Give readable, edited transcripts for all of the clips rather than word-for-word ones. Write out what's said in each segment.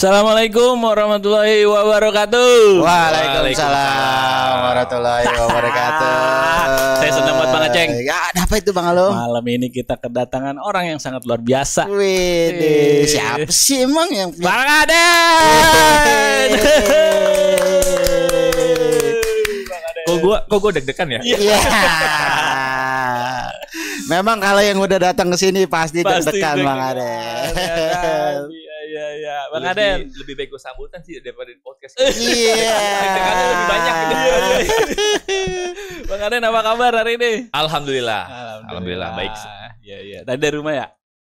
Assalamualaikum warahmatullahi wabarakatuh. Waalaikumsalam warahmatullahi wabarakatuh. Saya senang banget Bang Aceng. Ya, ada apa itu Bang Alung? Malam ini kita kedatangan orang yang sangat luar biasa. Wih, siapa sih emang yang Bang Aden? Kok gue deg-degan ya? Iya. Memang kalau yang udah datang ke sini pasti deg-degan Bang Aden. Iya, Bang Aden. Lebih baik gue sambutan sih daripada di podcast. Iya. Deg-degannya lebih banyak. Bang Aden apa kabar hari ini? Alhamdulillah baik. Iya. Tadi dari rumah ya?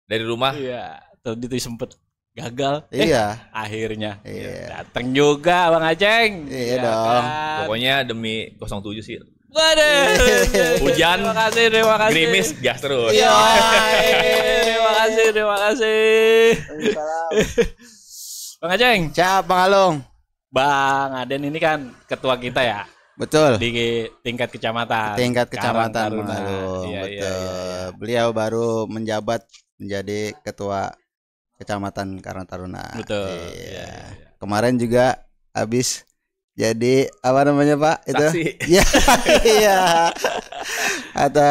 Dari rumah. Iya. Tadi tuh sempet gagal. Iya. Akhirnya. Iya. Datang juga Bang Aceng. Iya dong. Pokoknya demi 07 sih. Waduh. Hujan, terima kasih. gerimis, gas terus. Iya. Terima kasih. Bang Aceng. Siap Bang Alung. Bang Aden ini kan ketua kita ya Betul. di tingkat kecamatan. Tingkat kecamatan Karang Bang Taruna. Alung. Iya, Betul. iya. Beliau baru menjabat menjadi ketua Kecamatan Karang Taruna. Betul. Iya. Iya. Kemarin juga habis jadi apa namanya Pak itu? Saksi. Iya. Iya. Ada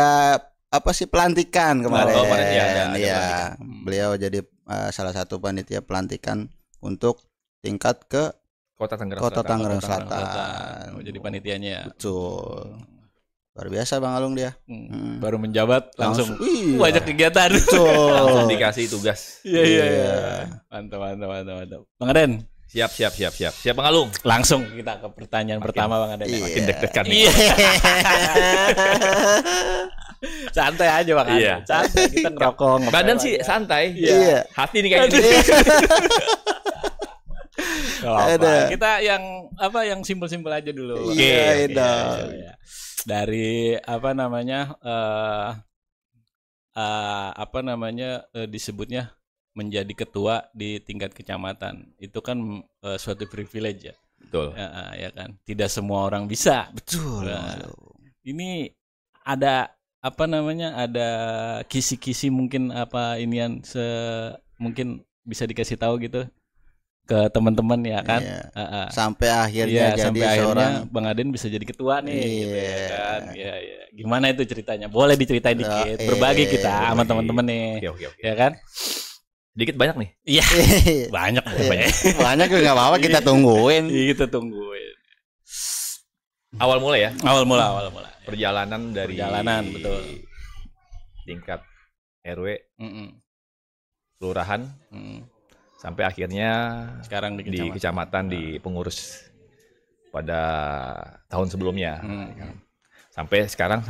apa sih pelantikan kemarin? Oh, panitia, ada Iya. pelantikan. Beliau jadi salah satu panitia pelantikan untuk tingkat ke Kota Tangerang Kota Selatan. Tangerang Selatan. Selatan. Oh, jadi panitianya ya. Betul. Luar biasa Bang Alung dia. Baru menjabat langsung Iya. banyak kegiatan. Langsung Betul. dikasih tugas. Iya. Mantap. Bang Aden, Siap. Siap Bang Alung. langsung kita ke pertanyaan pertama Bang Aden. Iya. Makin deg-degan nih. Iya. Santai aja Bang Aden. Iya. Santai kita ngerokok. ngepel Badan aja. sih santai. Iya. Hati nih kayak gini. Gak apa-apa. Ada. Kita yang simpel-simpel aja dulu. Iya, Oke. dong. Iya. Dari disebutnya menjadi ketua di tingkat kecamatan. Itu kan suatu privilege ya. Betul. Ya kan. Tidak semua orang bisa. Betul. Nah, ini ada ada kisi-kisi mungkin mungkin bisa dikasih tahu gitu ke teman-teman ya kan. Iya. Sampai akhirnya Iya, jadi sampai akhirnya seorang Bang Aden bisa jadi ketua nih gitu ya Iya. kan. Iya. Gimana itu ceritanya? Boleh diceritain dikit. Iya, Berbagi kita sama berbagi. teman-teman nih. Oke. Ya kan? Dikit banyak nih. Iya, banyak. banyak juga nggak apa-apa kita tungguin. Iya, kita tungguin. Awal mula ya. Awal mula. Perjalanan dari betul. tingkat RW, Mm-mm. kelurahan, sampai akhirnya Sekarang di di kecamatan di pengurus pada tahun sebelumnya. Sampai sekarang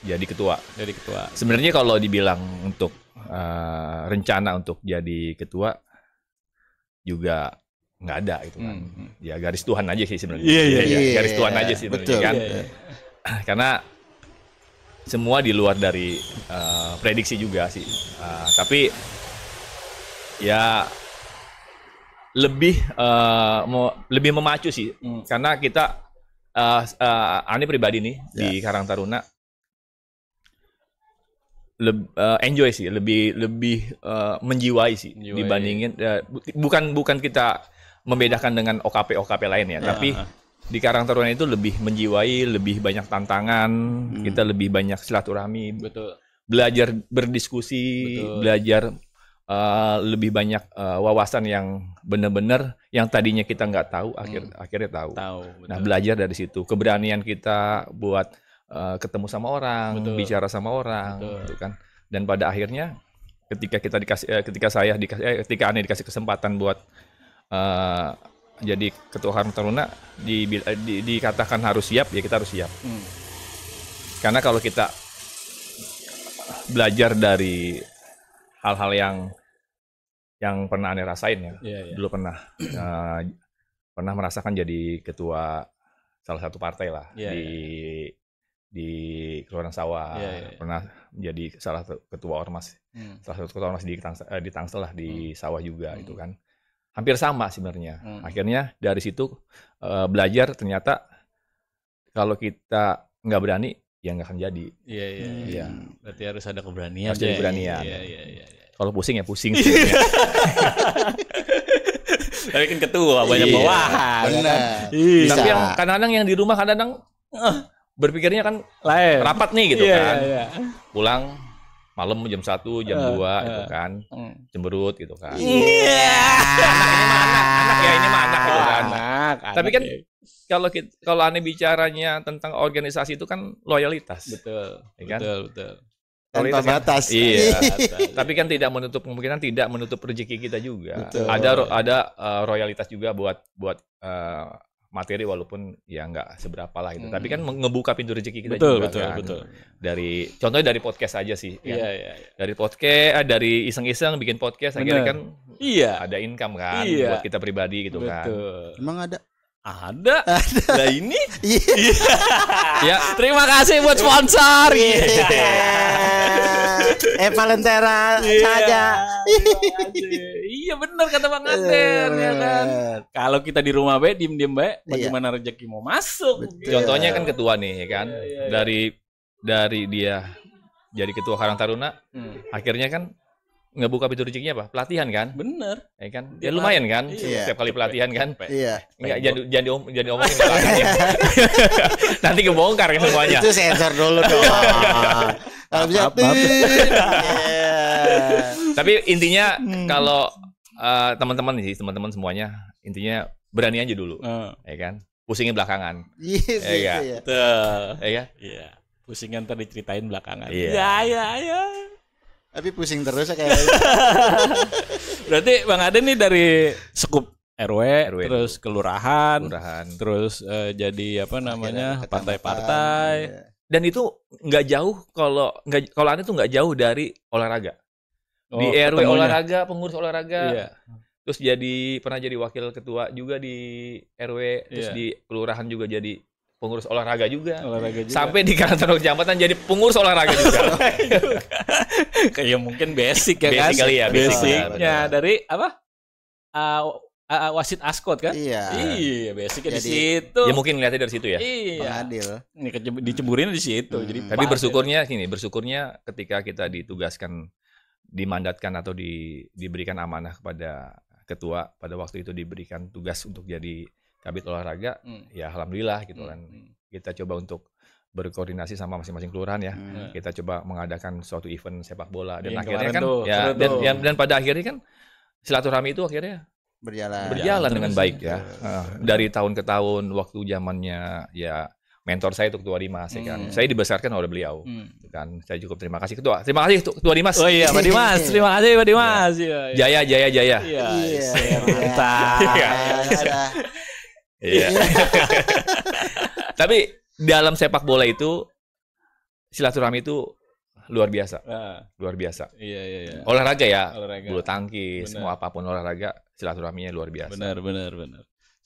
jadi ketua. Jadi ketua. Sebenarnya kalau dibilang untuk rencana untuk jadi ketua juga nggak ada gitu kan. Ya garis Tuhan aja sih sebenarnya. Iya. Garis Tuhan aja sih sebenarnya Betul. kan. Iya. Karena semua di luar dari prediksi juga sih. Tapi ya lebih memacu sih. Karena kita Ani pribadi nih di Karang Taruna enjoy sih, lebih menjiwai sih dibandingin bukan kita membedakan dengan OKP lain ya, tapi di Karang Taruna itu lebih menjiwai, lebih banyak tantangan, kita lebih banyak silaturahmi, Betul. belajar berdiskusi, Betul. belajar lebih banyak wawasan yang benar-benar yang tadinya kita nggak tahu akhirnya tahu. Betul. Nah, belajar dari situ, keberanian kita buat ketemu sama orang, Betul. bicara sama orang, Betul. gitu kan. Dan pada akhirnya ketika Ani dikasih kesempatan buat jadi ketua Karang Taruna, dikatakan harus siap, ya kita harus siap. Karena kalau kita belajar dari hal-hal yang pernah Ani rasain ya, dulu pernah merasakan jadi ketua salah satu partai lah di Kelurahan Sawah, pernah menjadi salah satu ketua ormas, di Tangsel lah, di Sawah juga itu kan, hampir sama sebenarnya. Akhirnya dari situ belajar ternyata kalau kita nggak berani ya nggak akan jadi. Iya. Berarti harus ada keberanian. Harus ada keberanian. Iya. Kalau pusing ya pusing sih. Tapi kan ketua banyak bawahan. Benar. Tapi yang kadang-kadang yang di rumah kadang-kadang berpikirnya kan lain. Rapat nih gitu kan. Pulang malam jam 1, jam 2 itu kan. Cemberut gitu kan. Anak ya, ini mah anak gitu kan. Tapi kan kalau aneh bicaranya tentang organisasi itu kan loyalitas. Betul. Ya kan? Betul. Tanpa batas. Iya. Tapi kan tidak menutup kemungkinan, tidak menutup rezeki kita juga. Betul. Ada royalitas juga buat materi walaupun ya nggak seberapa lah itu. Tapi kan ngebuka pintu rezeki kita juga kan. Betul. Contohnya dari podcast aja sih. Kan? Iya. Dari podcast, dari iseng-iseng bikin podcast akhirnya kan ada income kan buat kita pribadi gitu kan. Emang ada? Ada. Nah ini. Ya, terima kasih buat sponsor. Valentera saja. Iya benar kata Bang Aden ya kan. Kalau kita di rumah baik diem-diem baik, bagaimana rezeki mau masuk? Contohnya kan ketua nih kan. Dari dia jadi ketua Karang Taruna, akhirnya kan ngebuka pintu rezekinya apa? Pelatihan kan? Bener. Ya kan? Ya lumayan kan? Setiap kali pelatihan kan? Iya. Enggak jangan diomongin nanti kebongkar kan semuanya. Itu sensor dulu dong. Kalau bisa Tapi intinya kalau teman-teman semuanya intinya berani aja dulu. Ya kan? Pusingin belakangan. Iya. Betul. Ya kan? Iya. Pusingan ntar diceritain belakangan. Iya. Tapi pusing terus ya kayaknya. Berarti Bang Aden nih dari skup RW terus kelurahan, terus jadi apa namanya partai-partai. Dan itu nggak jauh kalau Anda tuh nggak jauh dari olahraga. Di RW olahraga, pengurus olahraga. Terus pernah jadi wakil ketua juga di RW, terus di kelurahan juga jadi pengurus olahraga juga. Sampai di kantor kecamatan jadi pengurus olahraga juga. Kayak mungkin basic ya basic kan? Kali ya, basicnya dari apa? Wasit askot kan? Iya, basicnya di situ. Ya mungkin lihatnya dari situ ya. Iya. Pengadil. Ini dicemburin di situ. Jadi tapi bersyukurnya ketika kita ditugaskan, dimandatkan atau diberikan amanah kepada ketua, pada waktu itu diberikan tugas untuk jadi kabit olahraga, ya alhamdulillah gitu kan. Kita coba untuk berkoordinasi sama masing-masing kelurahan ya. Kita coba mengadakan suatu event sepak bola dan akhirnya kan dan pada akhirnya kan silaturahmi itu akhirnya berjalan dengan baik ya. Dari tahun ke tahun, waktu zamannya ya mentor saya itu Ketua Dimas ya kan. Saya dibesarkan oleh beliau. Kan saya cukup terima kasih Ketua. Terima kasih Ketua Dimas. Oh iya Pak Dimas, terima kasih Pak Dimas. Jaya. Iya. Mantap. Iya. Tapi dalam sepak bola itu silaturahmi itu luar biasa. Luar biasa. Iya. Olahraga ya. Bulu tangkis, semua apapun olahraga, silaturahminya luar biasa. Benar.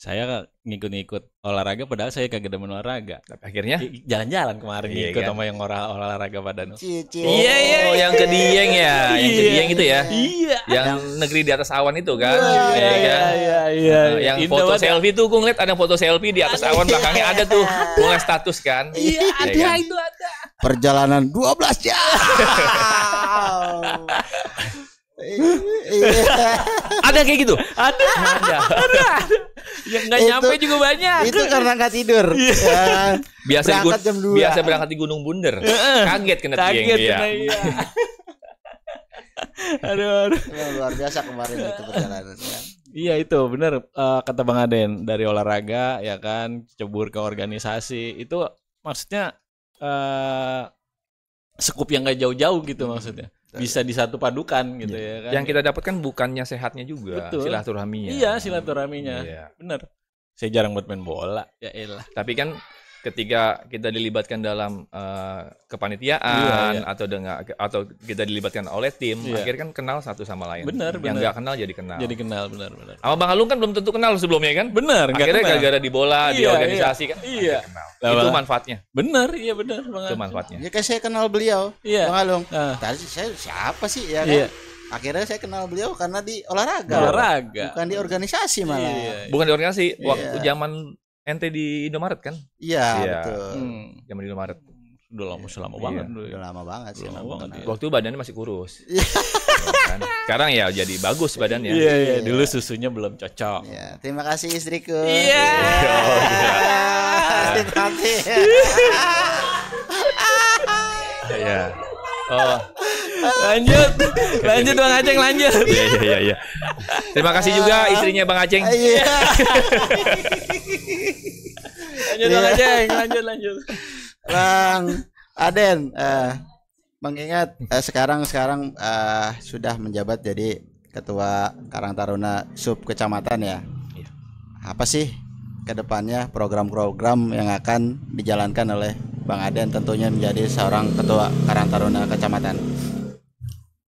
Saya ngikut olahraga padahal saya kagak demen olahraga. Tapi akhirnya jalan-jalan kemarin ikut sama yang olahraga pada Iya, yang ke Dieng ya. Yang ke Dieng itu ya. Iya. Yang negeri di atas awan itu kan. Iya. Yang foto selfie tuh gue ngeliat ada foto selfie di atas awan, belakangnya ada tuh mulai status kan. Iya, ada itu ada. Perjalanan 12 jam. Ada kayak gitu? Ada. Yang nggak nyampe juga banyak. Itu karena nggak tidur. Biasa berangkat di Gunung Bunder. Kaget kena Dieng. Iya. Aduh. Luar biasa kemarin itu perjalanan. Iya itu benar kata Bang Aden, dari olahraga ya kan cebur ke organisasi itu maksudnya skup yang nggak jauh-jauh gitu maksudnya. Bisa disatu padukan gitu ya kan. Yang kita dapatkan bukannya sehatnya juga, silaturahminya. Iya, silaturahminya. Bener. Saya jarang buat main bola, ya elah. Tapi kan ketika kita dilibatkan dalam kepanitiaan atau kita dilibatkan oleh tim, akhirnya kan kenal satu sama lain. Bener. Yang nggak kenal jadi kenal. Bener. Sama Bang Alung kan belum tentu kenal sebelumnya kan? Bener. Akhirnya gara-gara di bola, di organisasi kan. Iya. Itu manfaatnya. Bener. Itu manfaatnya. Ya kayak saya kenal beliau, Bang Alung. Tadi saya siapa sih ya kan? Akhirnya saya kenal beliau karena di olahraga. Bukan di organisasi malah. Bukan di organisasi. Waktu zaman ente di Indomaret kan? Iya, betul. Zaman di Indomaret. Udah lama banget dulu. Udah lama banget sih. Waktu badannya masih kurus. Kan? Sekarang ya jadi bagus badannya. Iya. Dulu susunya belum cocok. Ya, terima kasih istriku. Iya. Terima kasih. Iya. Oh. Lanjut Bang Aceng, lanjut. Iya. Terima kasih juga istrinya Bang Aceng. Iya. Lanjut Bang Aceng, lanjut. Bang Aden, mengingat sekarang sudah menjabat jadi Ketua Karang Taruna Sub Kecamatan ya. Apa sih kedepannya program-program yang akan dijalankan oleh Bang Aden tentunya menjadi seorang Ketua Karang Taruna Kecamatan?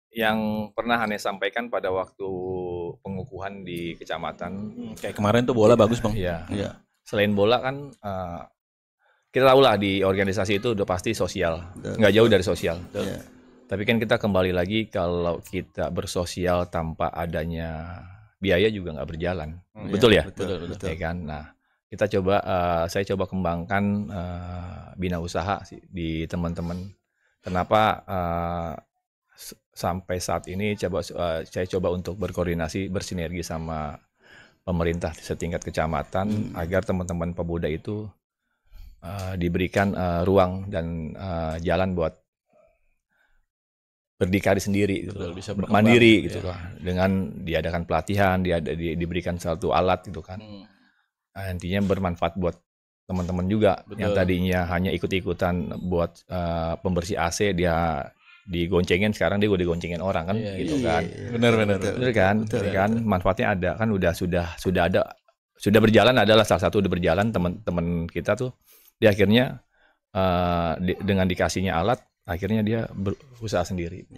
Yang pernah Ane sampaikan pada waktu pengukuhan di kecamatan. Kayak kemarin tuh bola bagus Bang. Iya. Selain bola kan kita tahu lah di organisasi itu udah pasti sosial, nggak jauh dari sosial. Tapi kan kita kembali lagi kalau kita bersosial tanpa adanya biaya juga nggak berjalan. Betul ya? Betul. Ya kan? Nah, saya coba kembangkan bina usaha sih di teman-teman. Kenapa sampai saat ini saya coba untuk berkoordinasi, bersinergi sama pemerintah setingkat kecamatan agar teman-teman pemuda itu diberikan ruang dan jalan buat berdikari sendiri, gitu, bisa mandiri gitu kan. Dengan diadakan pelatihan, diberikan satu alat gitu kan. Intinya bermanfaat buat teman-teman juga. Yang tadinya hanya ikut-ikutan buat pembersih AC, dia digoncengin, sekarang dia gue digoncengin orang kan, gitu kan. Benar kan, manfaatnya ada kan, sudah berjalan, adalah salah satu udah berjalan teman-teman kita tuh, dia akhirnya dengan dikasihnya alat, akhirnya dia berusaha sendiri.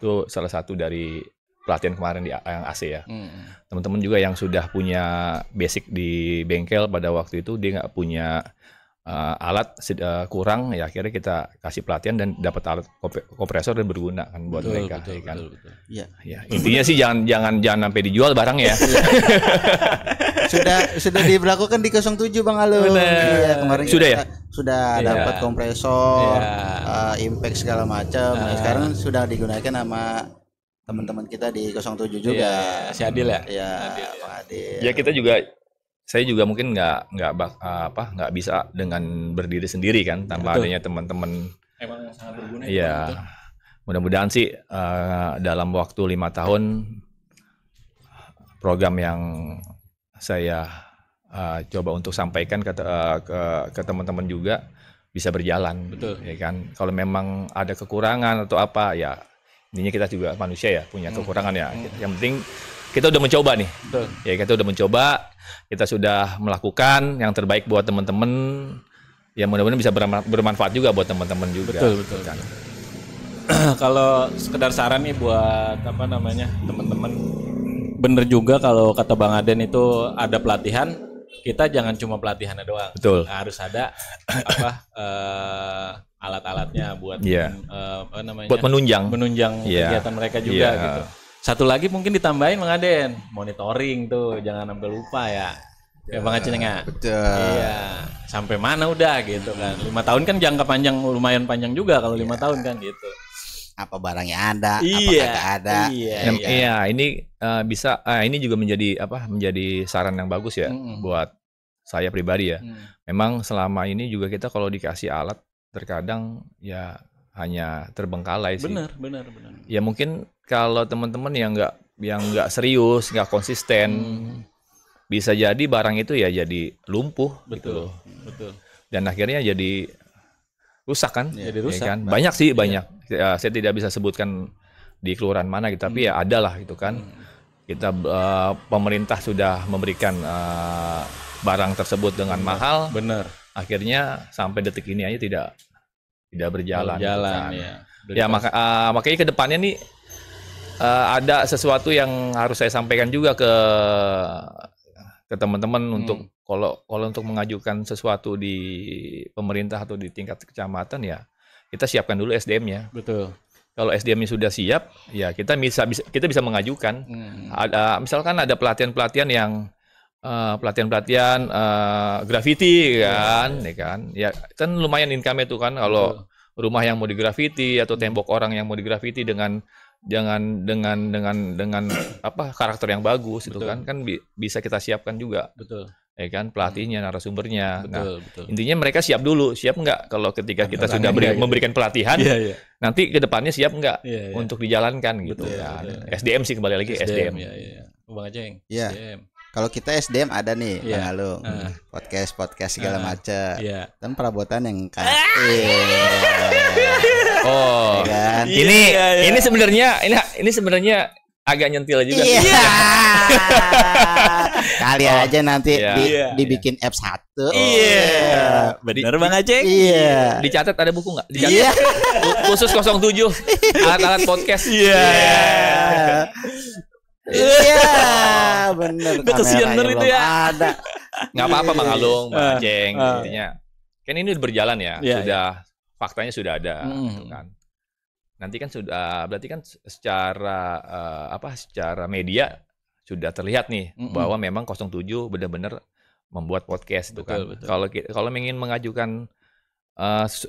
Itu salah satu dari pelatihan kemarin yang AC ya. Teman-teman juga yang sudah punya basic di bengkel pada waktu itu, dia nggak punya alat kurang, ya akhirnya kita kasih pelatihan dan dapat alat kompresor dan berguna kan buat mereka. Betul. Ya, intinya sih jangan sampai dijual barangnya ya. sudah diberlakukan di 07 Bang Alun. Iya, kemarin sudah dapat kompresor, impact segala macam. Nah, sekarang sudah digunakan sama teman-teman kita di 07 juga. Si Adil ya? Iya, Pak Adil. Ya kita juga, saya juga mungkin nggak bisa dengan berdiri sendiri kan, tanpa adanya teman-teman. Emang sangat berguna. Iya, mudah-mudahan sih dalam waktu 5 tahun program yang saya coba untuk sampaikan ke teman-teman juga bisa berjalan. Betul. Ya kan, kalau memang ada kekurangan atau apa ya, intinya kita juga manusia ya, punya kekurangan ya. Yang penting kita udah mencoba nih. Betul. Ya, kita udah mencoba, kita sudah melakukan yang terbaik buat teman-teman. Ya mudah-mudahan bisa bermanfaat juga buat teman-teman juga. Betul. Kan. Kalau sekedar saran nih buat teman-teman, bener juga kalau kata Bang Aden itu ada pelatihan, kita jangan cuma pelatihannya doang. Betul. Harus ada alat-alatnya buat buat menunjang kegiatan mereka juga gitu. Satu lagi mungkin ditambahin Bang Aden, monitoring tuh jangan sampai lupa ya. Ya Bang Aceng ya. Betul. Iya. Sampai mana udah gitu kan. 5 tahun kan jangka panjang, lumayan panjang juga kalau 5 tahun kan gitu. Apa barangnya ada, apa kagak ada. Iya, ini ini juga menjadi saran yang bagus ya buat saya pribadi ya. Memang selama ini juga kita kalau dikasih alat terkadang ya hanya terbengkalai sih. Benar. Ya mungkin kalau teman-teman yang nggak serius, nggak konsisten, bisa jadi barang itu ya jadi lumpuh. Betul. Dan akhirnya jadi rusak kan? Jadi rusak. Ya kan? Banyak sih, banyak. Ya, saya tidak bisa sebutkan di kelurahan mana gitu, tapi ya ada lah gitu kan. Kita pemerintah sudah memberikan barang tersebut dengan mahal. Benar. Akhirnya sampai detik ini aja tidak berjalan. Gitu kan. Ya makanya ke depannya nih ada sesuatu yang harus saya sampaikan juga ke teman-teman untuk kalau untuk mengajukan sesuatu di pemerintah atau di tingkat kecamatan ya kita siapkan dulu SDM-nya. Betul. Kalau SDM-nya sudah siap ya kita bisa mengajukan. Misalkan ada pelatihan-pelatihan yang pelatihan graffiti kan, ya kan lumayan income itu kan kalau rumah yang mau digrafiti atau tembok orang yang mau digrafiti dengan dengan apa karakter yang bagus itu kan bisa kita siapkan juga. Betul. Ya kan, pelatihnya, narasumbernya. Betul. Intinya mereka siap dulu, siap nggak kalau ketika kita sudah memberikan pelatihan, nanti ke depannya siap nggak untuk dijalankan gitu kan. SDM sih, kembali lagi SDM. Bang Aceng. SDM. Kalau kita SDM ada nih, Bang Alung, podcast segala macam. Dan perabotan yang Oh, kan? Ini sebenarnya agak nyentil juga. Kali aja nanti dibikin F1. Bener Bang Aceng. Dicatat ada buku nggak? Khusus 07 alat-alat podcast. Bener. Kesian bener itu ya. Ada. Nggak apa-apa Bang Alung, Bang Aceng. Intinya kan ini berjalan ya. Faktanya sudah ada, gitu kan. Nanti kan sudah, berarti kan secara media sudah terlihat nih bahwa memang 07 benar-benar membuat podcast itu kan. Kalau ingin mengajukan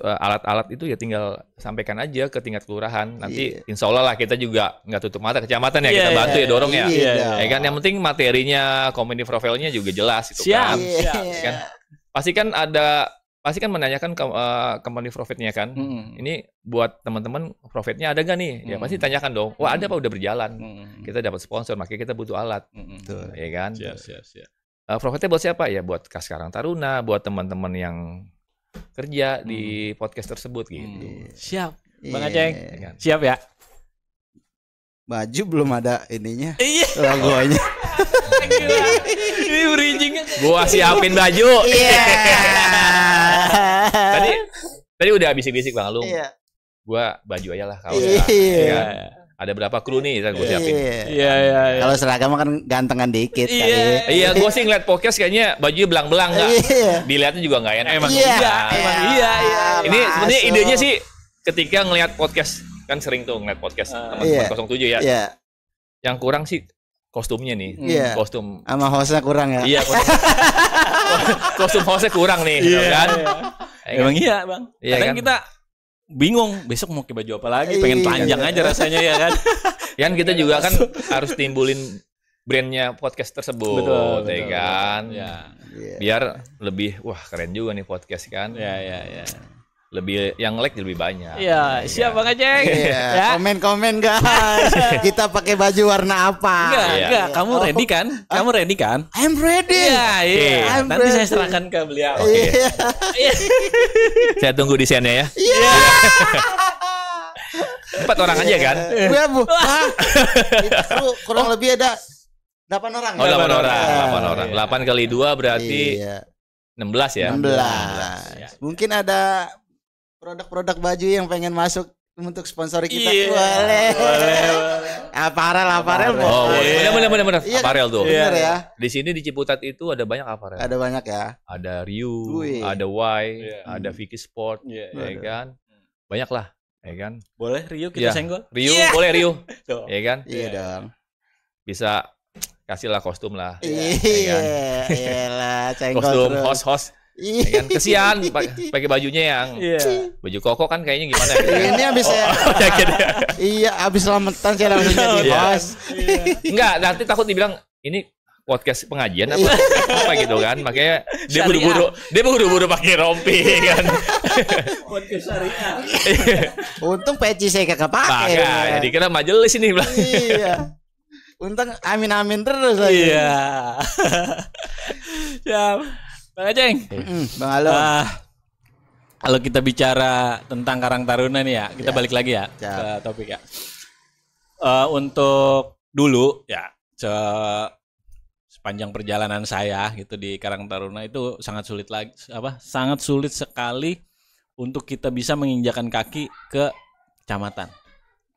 alat-alat itu ya tinggal sampaikan aja ke tingkat kelurahan. Nanti insya Allah lah kita juga nggak tutup mata, kecamatan ya kita bantu ya, dorong ya. Ya kan, yang penting materinya, community profile-nya juga jelas itu kan. Kan. Pasti kan menanyakan company profitnya kan. Ini buat teman-teman profitnya ada gak nih? Ya pasti tanyakan dong. Wah ada apa, udah berjalan. Kita dapat sponsor, makanya kita butuh alat. Ya kan? Siap. Profitnya buat siapa? Ya buat Kas Karang Taruna, buat teman-teman yang kerja di podcast tersebut gitu. Siap. Bang Aceng. Siap ya? Baju belum ada ininya. Logonya. Ini bridgingnya. Gua siapin baju. Tadi udah bisik-bisik Bang Alung. Gua baju aja lah kalau ada berapa kru nih yang gue siapin. Kalau seragam kan gantengan dikit kali. Iya, gue sih ngeliat podcast kayaknya bajunya belang-belang nggak. Dilihatnya juga nggak enak. Emang Ini sebenarnya idenya sih ketika ngeliat podcast, kan sering tuh ngeliat podcast teman-teman 07 ya. Yang kurang sih kostumnya nih. Kostum sama hostnya kurang ya. Iya, kostum hostnya kurang nih, kan? Emang iya Bang. Kadang kita bingung besok mau pakai baju apa lagi, pengen telanjang aja rasanya ya kan. Kan kita juga kan harus timbulin brandnya podcast tersebut, betul, kan. Biar lebih keren juga nih podcast kan. Lebih yang like lebih banyak. Siap Bang Aceng. Komen-komen guys. Kita pakai baju warna apa? Enggak. Kamu ready kan? Kamu ready kan? I'm ready. Nanti saya serahkan ke beliau. Saya tunggu desainnya ya. 4 orang aja kan? Kurang lebih ada 8 orang. 8 orang. 8 kali 2 berarti 16 ya. 16. Mungkin ada produk-produk baju yang pengen masuk untuk sponsori kita. Boleh. Aparel. Bener. Aparel tuh. Bener ya. Di sini di Ciputat itu ada banyak aparel. Ada banyak ya. Ada Ryu, ada Y, ada Vicky Sport, ya kan. Banyak lah, ya kan. Boleh Ryu kita senggol. Boleh Ryu. Ya kan? Iya dong. Bisa kasihlah kostum lah. Iyalah, kostum host. Ya kan? Kesian pakai bajunya yang baju koko kan kayaknya gimana gitu. Ini habis habis selamatan saya langsung jadi host. Enggak, nanti takut dibilang ini podcast pengajian apa gitu kan. Makanya dia buru-buru pakai rompi kan. Podcast syariah. Untung peci saya kagak pakai. Jadi kira majelis ini bilang. Untung amin terus lagi. Siap. Bang Aceng. Bang Alung. Kalau kita bicara tentang Karang Taruna nih ya, kita balik lagi ya ke topik ya. Untuk dulu ya, sepanjang perjalanan saya gitu di Karang Taruna itu sangat sulit sekali untuk kita bisa menginjakan kaki ke kecamatan.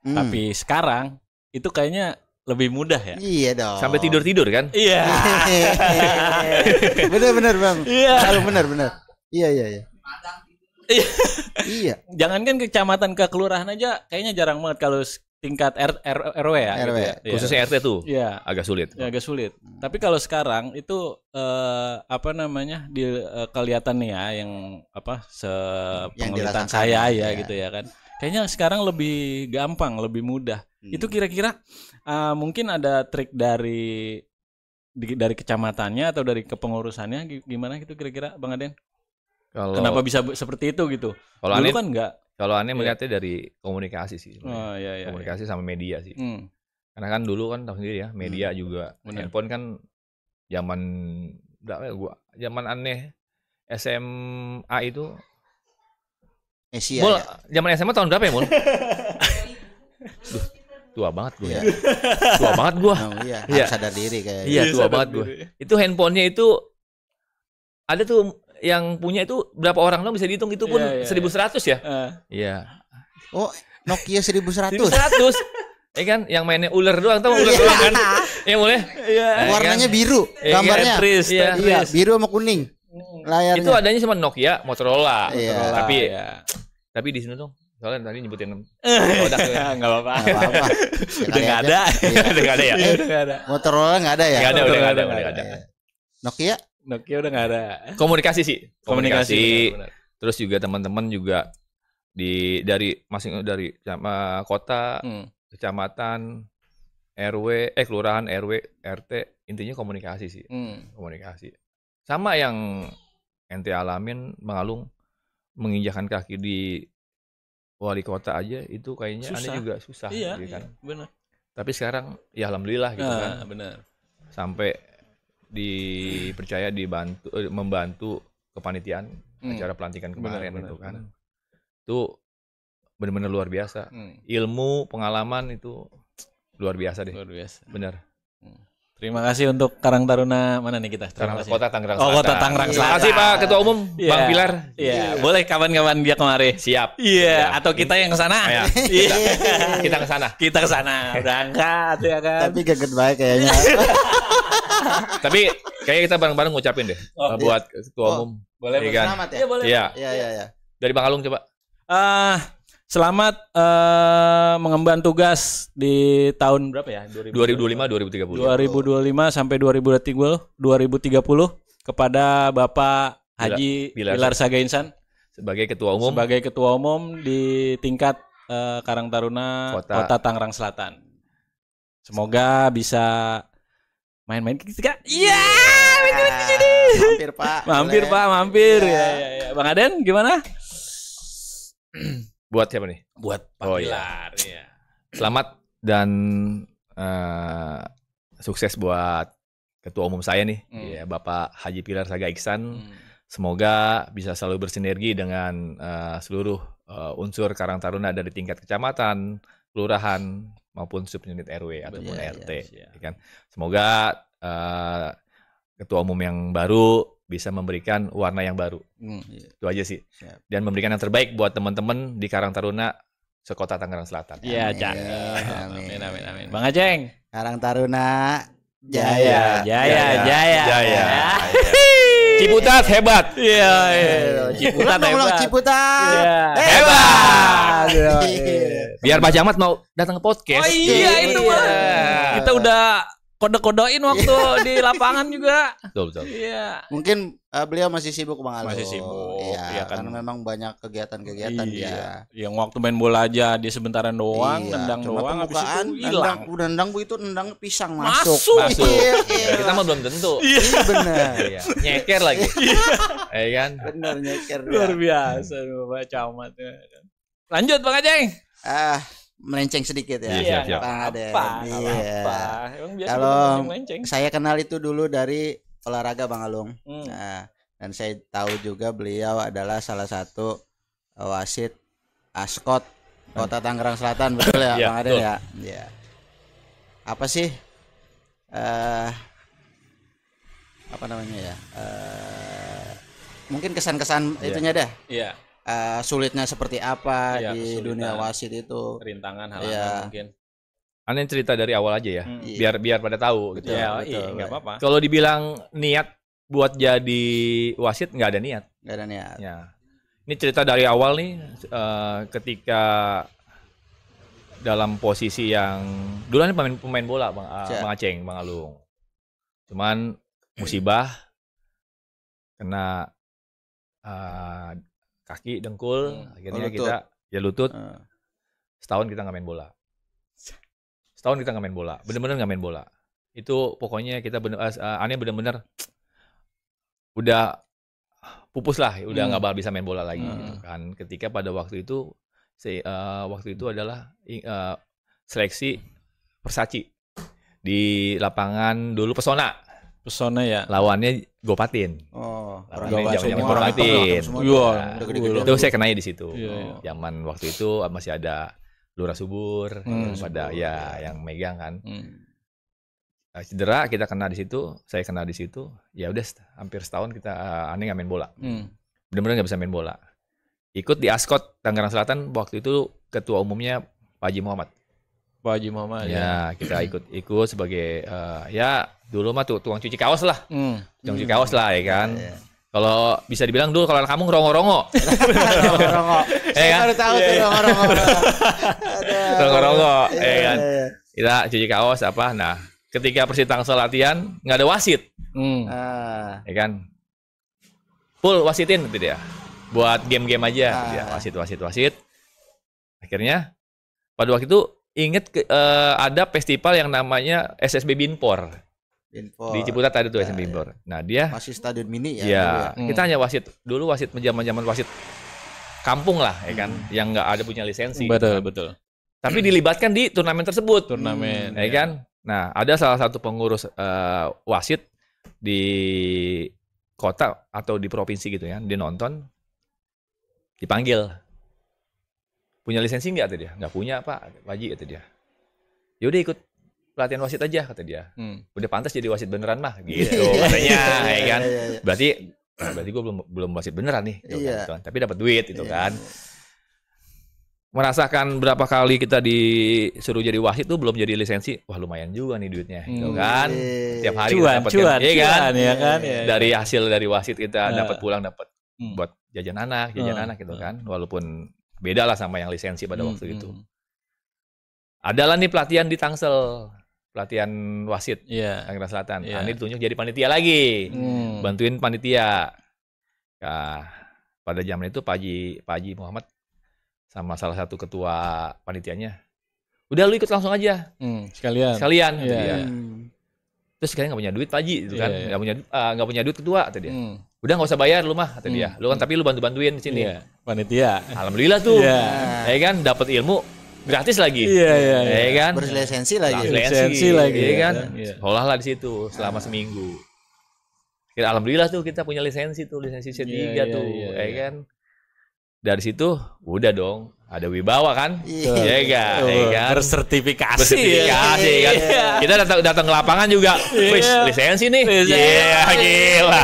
Tapi sekarang itu kayaknya lebih mudah ya. Iya dong. Sampai tidur kan? Iya. Bener Bang. Iya. Bener. Iya. Iya. Jangankan ke kecamatan, ke kelurahan aja kayaknya jarang banget kalau tingkat RW ya. RW. Gitu ya. Khususnya RT tuh. Iya. Agak sulit. Tapi kalau sekarang itu kelihatan nih ya yang sepenglihatan saya ya gitu ya kan. kayaknya sekarang lebih gampang, lebih mudah. Itu kira-kira mungkin ada trik dari kecamatannya atau dari kepengurusannya gimana gitu kira-kira Bang Aden? Kenapa bisa seperti itu gitu? Kalau dulu aneh, kan enggak. Kalau aneh melihatnya dari komunikasi sih. Komunikasi sama media sih. Karena kan dulu kan tahu sendiri ya, media juga. Handphone kan zaman aneh SMA itu. Asia. Zaman SMA tahun berapa ya, Mul? Tua banget gue ya. Tua banget gue. Iya, harus sadar diri kayaknya. Iya, tua banget gue. Itu handphonenya itu ada tuh yang punya itu berapa orang dong bisa dihitung, itu pun 1100 ya. Iya. Oh, Nokia 1100. 1100. Ya kan, yang mainnya ular doang, tahu ular doang kan? Ya boleh. Iya. Warnanya biru, gambarnya. Iya, biru sama kuning. Layarnya. Itu adanya cuma Nokia, Motorola. Iya. Tapi di sini tuh, soalnya tadi nyebutin produk ya. Enggak apa-apa. Udah enggak ada. Udah enggak ada ya? Udah enggak ada. Motorola enggak ada ya? Udah enggak ada. Nokia udah nggak ada. Komunikasi sih. Komunikasi. Benar. Terus juga teman-teman juga dari kota, kecamatan, RW, kelurahan, RW, RT, intinya komunikasi sih. Komunikasi. Sama yang ente alamin, Bang Alung, menginjakan kaki di wali kota aja itu kayaknya aneh juga susah. Iya, gitu kan. Iya, benar. Tapi sekarang ya alhamdulillah gitu kan. Benar. Sampai dipercaya membantu kepanitiaan acara pelantikan kemarin itu kan. Itu benar-benar luar biasa. Ilmu, pengalaman itu luar biasa deh. Luar biasa. Benar. Terima kasih untuk Karang Taruna mana nih kita? Kota Tangerang Selatan. Kota Tangerang Selatan. Terima kasih Pak Ketua Umum, Bang Pilar. Iya, boleh kapan-kapan dia kemari. Siap. Iya, atau kita yang ke sana. Kita ke sana. Kita ke sana. Berangkat ya kan. Tapi geget baik kayaknya. Tapi kayaknya kita bareng-bareng ngucapin deh buat Ketua Umum. Boleh selamat ya? Iya, boleh. Iya. Dari Bang Alung coba. Selamat mengemban tugas di tahun berapa ya? 2025 2030. 2025 sampai 2030 kepada Bapak Haji Pilar Saga Insan sebagai Ketua Umum di tingkat Karang Taruna Kota Tangerang Selatan. Semoga bisa main-main kita. Iya, main-main di sini. Mampir Pak. Mampir. Ya. Bang Aden gimana? Buat siapa nih? Buat Pak Pilar. Ya. Selamat dan sukses buat Ketua Umum saya nih, ya, Bapak Haji Pilar Saga Iksan. Semoga bisa selalu bersinergi dengan seluruh unsur Karang Taruna dari tingkat kecamatan, kelurahan maupun subunit RW ataupun RT. Ya kan? Semoga Ketua Umum yang baru bisa memberikan warna yang baru. Itu aja sih. Dan memberikan yang terbaik buat teman-teman di Karang Taruna sekota Tangerang Selatan. Iya, amin. Bang Aceng. Karang Taruna Jaya. Ciputat hebat. Iya. Ciputat hebat. Biar Pak Jamat mau datang ke podcast. Oh iya, itu mah. Kita udah kode-kodoin waktu di lapangan juga. Betul. Iya. Mungkin beliau masih sibuk Bang Alung. Masih sibuk. Iya, karena memang banyak kegiatan-kegiatan dia. Yang waktu main bola aja dia sebentaran doang, nendang doang, habis itu hilang. Nendang itu nendang pisang masuk. Kita mah belum tentu. Iya benar. Nyeker lagi. Iya kan? Benar nyeker. Luar biasa Bapak Camat. Lanjut Bang Aceng. Melenceng sedikit ya. Siap. Apa? Kalau saya kenal itu dulu dari olahraga Bang Alung. Nah, dan saya tahu juga beliau adalah salah satu wasit Askot Kota Tangerang Selatan, betul ya Bang Aden ya? Iya. Apa sih apa namanya ya? Mungkin kesan-kesan itunya deh. Iya. Sulitnya seperti apa di dunia wasit itu, rintangan halangan mungkin. Aneh cerita dari awal aja ya, biar pada tahu gitu. Betul. Nggak apa-apa. Kalau dibilang niat buat jadi wasit nggak ada niat. Nggak ada niat. Ya. Ini cerita dari awal nih, ketika dalam posisi yang dulu kan pemain bola Bang Aceng, Bang Alung. Cuman musibah kena kaki dengkul, akhirnya kita ya lutut. Setahun kita nggak main bola. Bener-bener nggak main bola. Itu pokoknya kita aneh bener-bener udah pupus lah, udah nggak bakal bisa main bola lagi gitu kan. Ketika pada waktu itu adalah seleksi Versace di lapangan dulu Pesona ya. Lawannya Gopatin. Gopatin. Itu saya kenanya di situ. Zaman waktu itu masih ada Lurah Subur, pada ya yang megang kan. Cedera kita kena di situ, saya kena di situ. Ya udah hampir setahun kita aneh nggak main bola. Benar-benar nggak bisa main bola. Ikut di Ascot Tangerang Selatan waktu itu ketua umumnya Pak Haji Muhammad. Ya, kita ikut sebagai ya dulu mah tukang cuci kaos lah. Tukang cuci kaos lah ya kan. Kalau bisa dibilang dulu kalau kamu rongo-rongo. Saya baru tahu tuh rongo-rongo. Rongo-rongo, ya kan. Kita cuci kaos apa. Nah, ketika Persib Tangsel latihan nggak ada wasit. Ya kan. Full wasitin gitu dia. Buat game-game aja gitu ya. Wasit. Akhirnya pada waktu itu inget ada festival yang namanya SSB Binpor. Di Ciputat ada tuh SSB Binpor. Nah, dia masih stadion mini ya. Iya, kita hanya wasit. Dulu wasit zaman wasit kampung lah ya kan, yang nggak ada punya lisensi. Betul. Tapi dilibatkan di turnamen tersebut. Ya kan? Nah, ada salah satu pengurus wasit di kota atau di provinsi gitu ya, dia nonton, dipanggil. Punya lisensi nggak, kata dia? Nggak punya, Pak Haji, kata dia. Yaudah ikut pelatihan wasit aja, kata dia. Udah pantas jadi wasit beneran mah, gitu katanya, ya kan. Berarti gue belum wasit beneran nih, gitu kan. Tapi dapat duit, itu kan. Merasakan berapa kali kita disuruh jadi wasit tuh belum jadi lisensi, wah lumayan juga nih duitnya, gitu kan. Tiap hari kita dapat kan. Dari hasil dari wasit kita dapat buat jajan anak gitu kan. Walaupun beda lah sama yang lisensi pada waktu itu. Adalah nih pelatihan di Tangsel, pelatihan wasit Tangerang Selatan. Ini ditunjuk jadi panitia lagi, bantuin panitia. Nah, pada zaman itu Pak Haji Muhammad sama salah satu ketua panitianya, udah lu ikut langsung aja, sekalian gitu dia. Terus sekalian nggak punya duit Pak Haji, gitu kan, nggak punya duit ketua, kata dia. Udah nggak usah bayar lu mah, kata dia. Lu kan tapi lu bantuin di sini. Panitia. Alhamdulillah tuh, ya kan, dapat ilmu gratis lagi. Ya kan. Berlisensi lagi. Ya kan. Sekolah lah di situ selama seminggu. Alhamdulillah tuh kita punya lisensi C3 tuh, ya kan. Dari situ udah dong, ada wibawa kan, ya kan, bersertifikasi kan. Kita datang ke lapangan juga, lisensi nih, gila,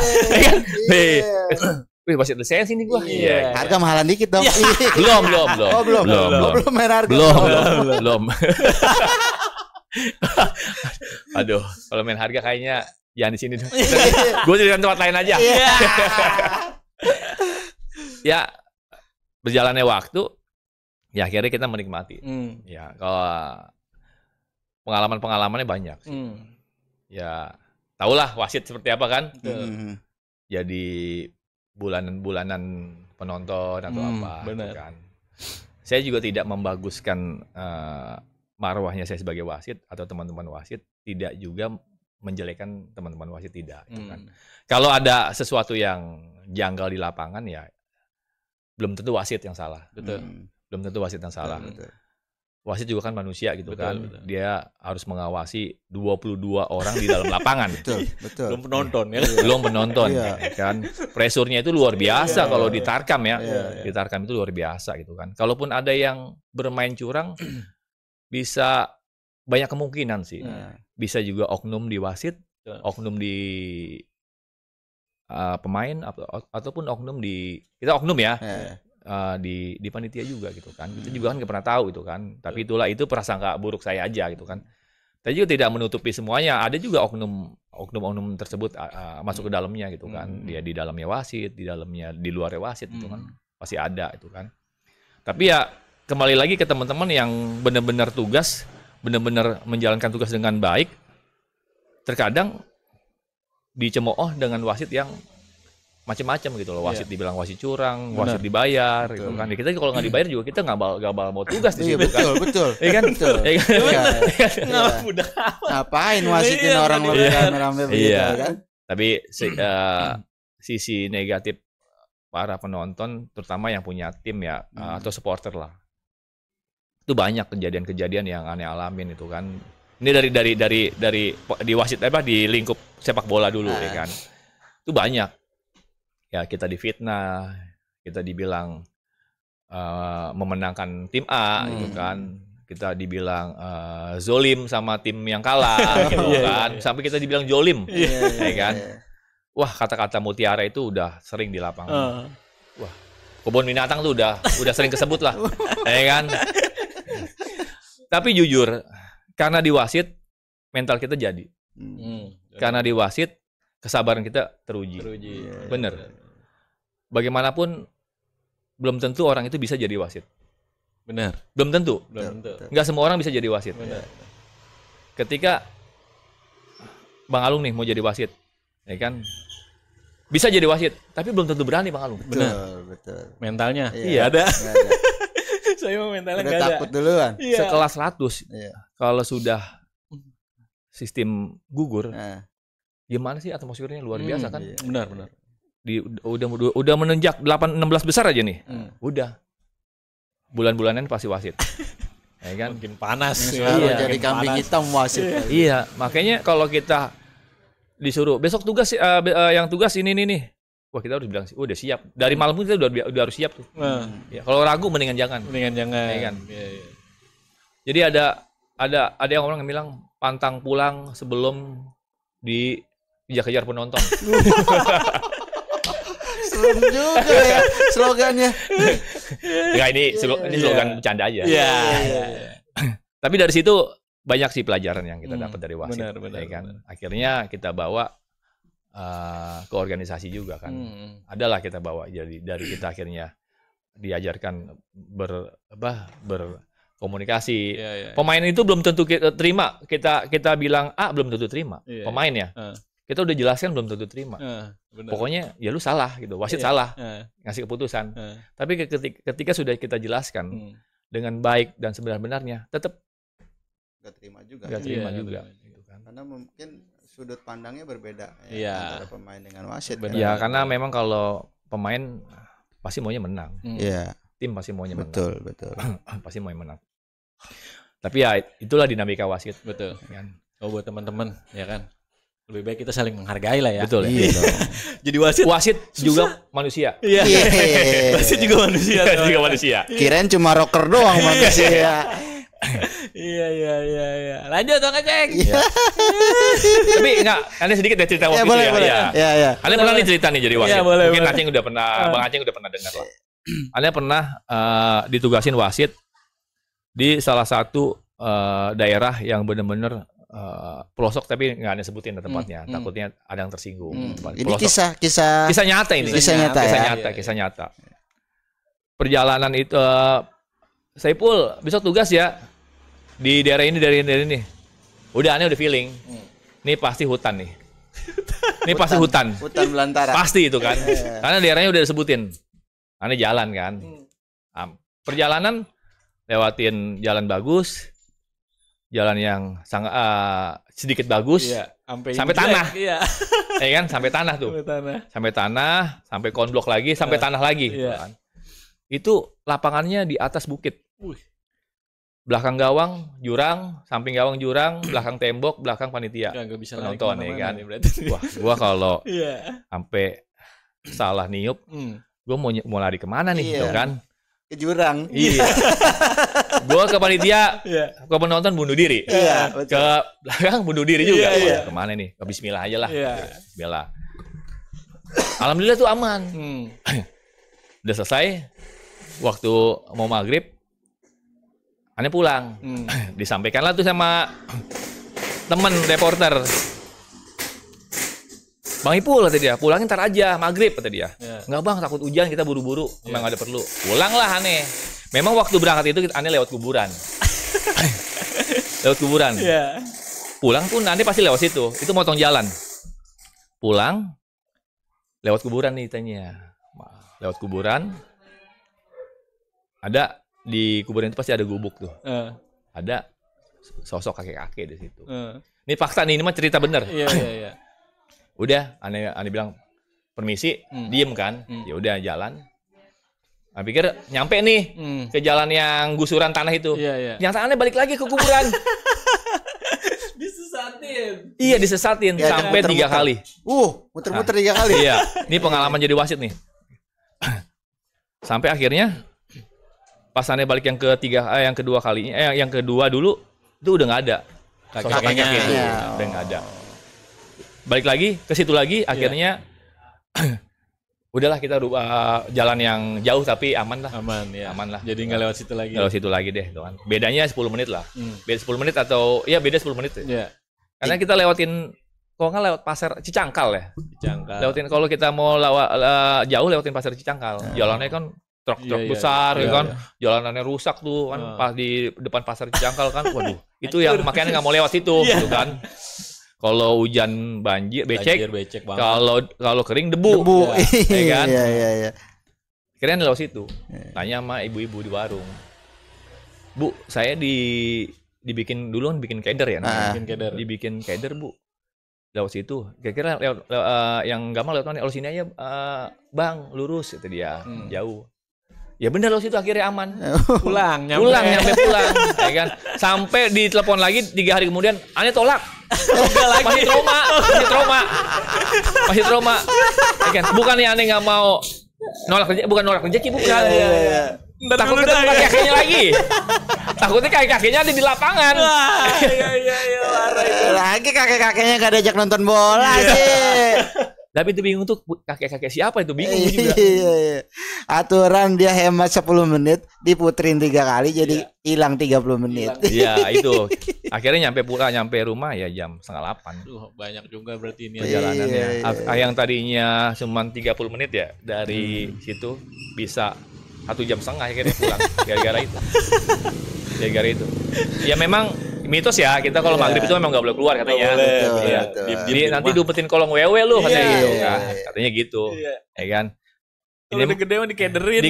wih masih lisensi nih gua, harga mahalan dikit dong, belum main harga, belum. Aduh, kalau main harga kayaknya jangan di sini dong, gue jadi tempat lain aja. Ya. Berjalannya waktu, ya akhirnya kita menikmati. Ya kalau pengalamannya banyak sih. Ya tahulah wasit seperti apa kan. Jadi bulanan penonton atau apa. Gitu kan. Saya juga tidak membaguskan marwahnya saya sebagai wasit atau teman-teman wasit, tidak juga menjelekan teman-teman wasit, tidak. Gitu kan. Kalau ada sesuatu yang janggal di lapangan ya belum tentu wasit yang salah. Belum tentu wasit yang salah. Wasit juga kan manusia gitu kan. Dia harus mengawasi 22 orang di dalam lapangan. Betul. Belum penonton ya. Belum penonton kan. Presurnya itu luar biasa kalau di Tarkam ya. Di Tarkam itu luar biasa gitu kan. Kalaupun ada yang bermain curang bisa banyak kemungkinan sih. Bisa juga oknum di wasit, oknum di pemain ataupun oknum di kita oknum ya di panitia juga gitu kan. Kita juga kan nggak pernah tahu itu kan. Tapi itu prasangka buruk saya aja gitu kan. Tapi juga tidak menutupi semuanya. Ada juga oknum tersebut masuk ke dalamnya gitu kan. Dia di dalamnya wasit, di dalamnya di luar wasit itu kan pasti ada itu kan. Tapi ya kembali lagi ke teman-teman yang benar-benar menjalankan tugas dengan baik. Terkadang dicemooh dengan wasit yang macam-macam gitu loh. Wasit dibilang wasit curang, wasit dibayar gitu kan. Kita kalau nggak dibayar juga kita nggak mau tugas di situ kan. Betul. Iya kan? Betul. Ngapain wasitin orang rame-rame begitu kan? Tapi sisi negatif para penonton, terutama yang punya tim ya atau supporter lah. Itu banyak kejadian-kejadian yang aneh alamin itu kan. Ini dari di wasit di lingkup sepak bola dulu ya kan. Itu banyak. Ya kita difitnah, kita dibilang memenangkan tim A gitu kan. Kita dibilang zolim sama tim yang kalah gitu kan. Sampai kita dibilang jolim. Ya kan. Wah, kata-kata mutiara itu udah sering di lapangan. Wah, kebun binatang tuh udah sering kesebut lah. Ya kan. Tapi jujur, karena di wasit mental kita jadi. Karena di wasit kesabaran kita teruji. Bener. Bagaimanapun belum tentu orang itu bisa jadi wasit. Benar. Belum tentu. Nggak semua orang bisa jadi wasit. Benar. Ketika Bang Alung nih mau jadi wasit, ya kan? Bisa jadi wasit, tapi belum tentu berani Bang Alung. Betul. Mentalnya. Iya, ada. Saya mau mentalnya nggak ada. Takut duluan. Sekelas 100. Kalau sudah sistem gugur, gimana sih atmosfernya luar biasa kan? Benar. Udah menenjak 16 besar aja nih. Udah. Bulan-bulanan pasti wasit. Ya kan? Makin panas. Jadi kambing hitam wasit. Iya, makanya kalau kita disuruh besok tugas yang tugas ini nih. Wah, kita harus bilang udah siap. Dari malam kita udah harus siap tuh. Ya, kalau ragu mendingan jangan. Ya kan? Jadi ada yang orang yang bilang pantang pulang sebelum dikejar-kejar penonton. Serem juga ya slogannya. Ya ini slogan bercanda aja. Tapi dari situ banyak sih pelajaran yang kita dapat dari wasit. Benar. Ya kan? Akhirnya kita bawa ke organisasi juga kan. Adalah kita bawa jadi dari kita akhirnya diajarkan berkomunikasi. Pemain itu belum tentu kita terima. Kita bilang A belum tentu terima. Pemainnya. Kita udah jelaskan belum tentu terima. Pokoknya ya lu salah gitu. Wasit salah ngasih keputusan. Tapi ketika sudah kita jelaskan dengan baik dan sebenar-benarnya, tetap gak terima juga. Gitu kan. Karena mungkin sudut pandangnya berbeda antara pemain dengan wasit. Ya karena memang kalau pemain pasti maunya menang. Tim pasti maunya menang. Betul. Pasti maunya menang. Tapi ya itulah dinamika wasit. Betul. Kan? Buat teman-teman ya kan. Lebih baik kita saling menghargai lah ya. Betul ya. Jadi wasit juga manusia. Wasit juga manusia. Kirain cuma rocker doang manusia. Iya. Lanjut dong Aceng. Tapi enggak, ada sedikit dari cerita waktu itu ya. Iya. Kalian pernah nih cerita nih jadi wasit. Mungkin Aceng udah pernah, Bang Aceng udah pernah dengar lah. Kalian pernah ditugasin wasit di salah satu daerah yang benar-benar pelosok tapi nggak ada sebutin tempatnya. Takutnya ada yang tersinggung. Ini kisah nyata ini. Kisah nyata. Perjalanan itu Saipul besok tugas ya di daerah ini. Udah aneh udah feeling. Ini pasti hutan nih. Hutan belantara. Pasti itu kan. Karena daerahnya udah disebutin. Aneh jalan kan. Perjalanan lewatin jalan bagus. Jalan yang sangat sedikit bagus. Sampai tanah. Ya kan, sampai tanah tuh. Sampai tanah, sampai konblok lagi, sampai tanah lagi. Kan. Itu lapangannya di atas bukit. Belakang gawang jurang, samping gawang jurang, belakang tembok, belakang panitia. Gak bisa penonton ya kan. Wah, gua kalau sampai salah niup, gua mau lari kemana nih, gitu kan? Ke jurang. Iya. Gua ke panitia, ke penonton bunuh diri. Betul. Ke belakang bunuh diri juga. Kemana nih? Ke Bismillah aja lah. Bismillah. Alhamdulillah tuh aman. Udah selesai. Waktu mau maghrib, aneh pulang. Disampaikanlah tuh sama temen reporter. Bang Ipul kata dia, pulangin ntar aja maghrib kata dia. Enggak bang, takut hujan kita buru-buru, memang ada perlu. Pulanglah aneh. Memang waktu berangkat itu aneh lewat kuburan. Pulang pun aneh pasti lewat situ. Itu motong jalan. Pulang, lewat kuburan nih tanya. Lewat kuburan, ada di kuburan itu pasti ada gubuk tuh. Ada sosok kakek-kakek di situ. Ini fakta nih, ini mah cerita bener. Iya. Udah, aneh bilang permisi, diem kan. Ya udah jalan. Nah, pikir nyampe nih ke jalan yang gusuran tanah itu. Yang aneh balik lagi ke kuburan. Disesatin. Iya, disesatin Ya, sampai 3 kali. Muter-muter 3 kali. Iya, ini pengalaman jadi wasit nih. Sampai akhirnya pas aneh balik yang kedua kalinya, yang kedua dulu itu udah nggak ada. Sosok kakeknya itu udah nggak ada. Balik lagi ke situ lagi, akhirnya udahlah kita jalan yang jauh tapi aman lah. Aman lah. Jadi nggak lewat situ lagi. Lewat situ lagi deh, kan. Bedanya 10 menit lah. Beda 10 menit atau beda 10 menit. Iya. Karena kita lewatin kalau nggak lewat pasar Cicangkal ya. Cicangkal. Lewatin kalau kita mau jauh lewatin pasar Cicangkal. Jalannya kan truk besar kan. Jalanannya rusak tuh kan pas di depan pasar Cicangkal kan. Waduh, itu yang makanya nggak mau lewat situ gitu kan. Kalau hujan banjir becek banget. Kalau kering debu. Ya kan? Iya. Keren lewat situ. Tanya sama ibu-ibu di warung. Bu, saya dibikin duluan bikin keder ya namanya. Dibikin keder, Bu. Lewat situ. Kira-kira yang gampang lewat mana? Sini aja, Bang, lurus kata dia. Jauh. Ya benar loh situ akhirnya aman. Nyampe pulang, ya kan. Sampai ditelepon lagi 3 hari kemudian, aneh tolak. Masih trauma. Ya kan? Bukan nih aneh nggak mau nolak rezeki, bukan. Takut ketemu kakeknya lagi. Takutnya kakeknya ada di lapangan. Lagi kakek-kakeknya gak diajak nonton bola sih. Tapi itu bingung tuh kakek-kakek siapa itu, bingung juga. Iya. Aturan dia hemat 10 menit, diputerin 3 kali jadi hilang 30 menit. Iya, itu. Akhirnya nyampe rumah ya jam 7:30. Banyak juga berarti ini perjalanannya. Yang tadinya cuma 30 menit ya dari situ bisa 1,5 jam akhirnya pulang gara-gara itu. Ya memang mitos ya, kita kalau maghrib itu memang nggak boleh keluar katanya. Betul. Jadi nanti diumpetin kolong wewe lu katanya gitu kan. Katanya gitu. Ya kan. Ini udah gede mah dikederin.